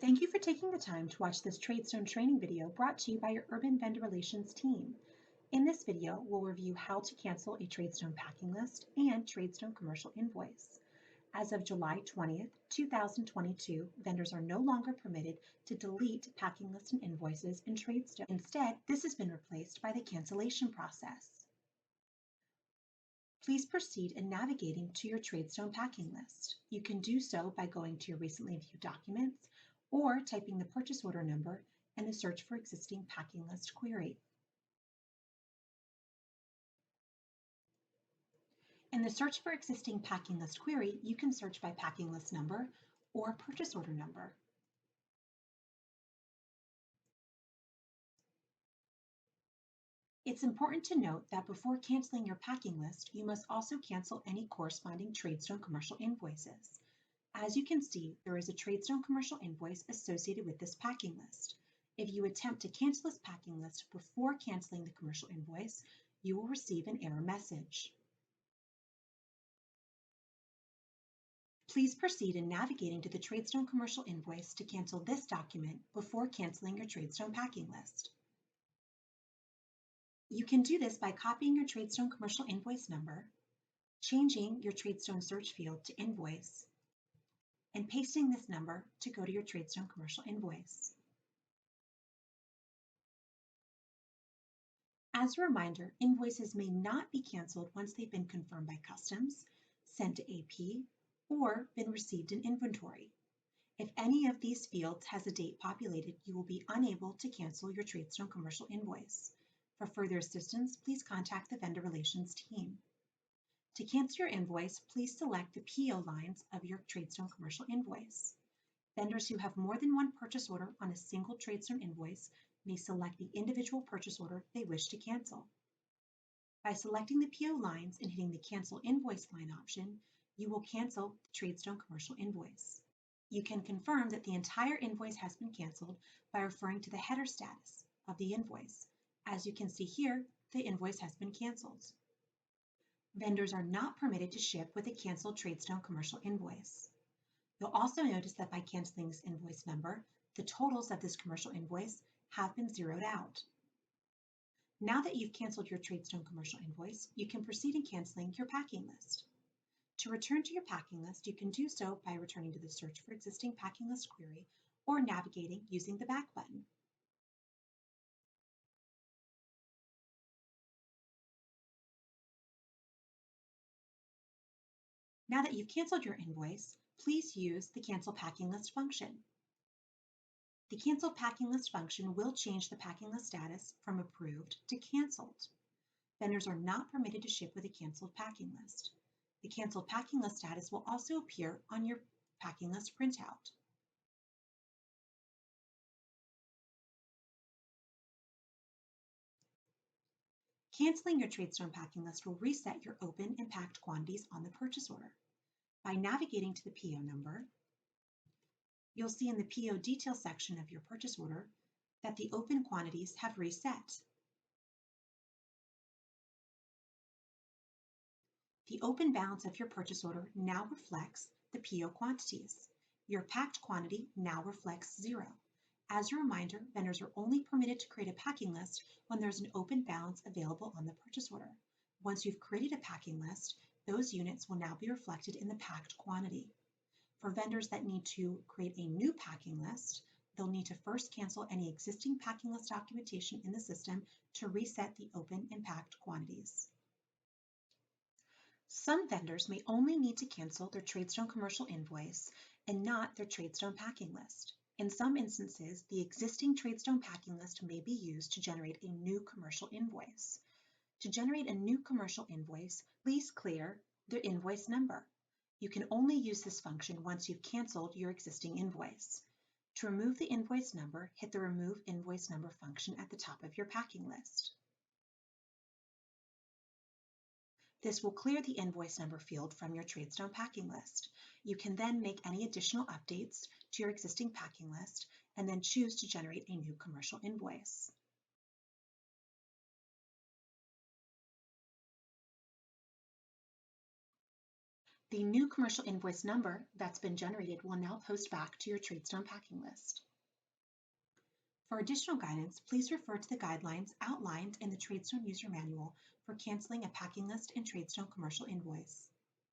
Thank you for taking the time to watch this Tradestone training video brought to you by your Urban Vendor Relations team. In this video, we'll review how to cancel a Tradestone packing list and Tradestone commercial invoice. As of July 20th, 2022, vendors are no longer permitted to delete packing lists and invoices in Tradestone. Instead, this has been replaced by the cancellation process. Please proceed in navigating to your Tradestone packing list. You can do so by going to your recently viewed documents or typing the purchase order number and the search for existing packing list query. In the search for existing packing list query, you can search by packing list number or purchase order number. It's important to note that before canceling your packing list, you must also cancel any corresponding Tradestone commercial invoices. As you can see, there is a Tradestone commercial invoice associated with this packing list. If you attempt to cancel this packing list before canceling the commercial invoice, you will receive an error message. Please proceed in navigating to the Tradestone commercial invoice to cancel this document before canceling your Tradestone packing list. You can do this by copying your Tradestone commercial invoice number, changing your Tradestone search field to invoice, and pasting this number to go to your Tradestone commercial invoice. As a reminder, invoices may not be canceled once they've been confirmed by customs, sent to AP, or been received in inventory. If any of these fields has a date populated, you will be unable to cancel your Tradestone commercial invoice. For further assistance, please contact the Vendor Relations team. To cancel your invoice, please select the PO lines of your Tradestone commercial invoice. Vendors who have more than one purchase order on a single Tradestone invoice may select the individual purchase order they wish to cancel. By selecting the PO lines and hitting the Cancel Invoice line option, you will cancel the Tradestone commercial invoice. You can confirm that the entire invoice has been canceled by referring to the header status of the invoice. As you can see here, the invoice has been canceled. Vendors are not permitted to ship with a canceled Tradestone commercial invoice. You'll also notice that by canceling this invoice number, the totals of this commercial invoice have been zeroed out. Now that you've canceled your Tradestone commercial invoice, you can proceed in canceling your packing list. To return to your packing list, you can do so by returning to the Search for Existing Packing List query or navigating using the back button. Now that you've canceled your invoice, please use the Cancel Packing List function. The Cancel Packing List function will change the packing list status from approved to canceled. Vendors are not permitted to ship with a canceled packing list. The canceled packing list status will also appear on your packing list printout. Canceling your Tradestone packing list will reset your open and packed quantities on the purchase order. By navigating to the PO number, you'll see in the PO detail section of your purchase order that the open quantities have reset. The open balance of your purchase order now reflects the PO quantities. Your packed quantity now reflects 0. As a reminder, vendors are only permitted to create a packing list when there's an open balance available on the purchase order. Once you've created a packing list, those units will now be reflected in the packed quantity. For vendors that need to create a new packing list, they'll need to first cancel any existing packing list documentation in the system to reset the open and packed quantities. Some vendors may only need to cancel their Tradestone commercial invoice and not their Tradestone packing list. In some instances, the existing Tradestone packing list may be used to generate a new commercial invoice. To generate a new commercial invoice, please clear the invoice number. You can only use this function once you've canceled your existing invoice. To remove the invoice number, hit the Remove Invoice Number function at the top of your packing list. This will clear the invoice number field from your Tradestone packing list. You can then make any additional updates to your existing packing list and then choose to generate a new commercial invoice. The new commercial invoice number that's been generated will now post back to your Tradestone packing list. For additional guidance, please refer to the guidelines outlined in the Tradestone User Manual for canceling a packing list and Tradestone commercial invoice.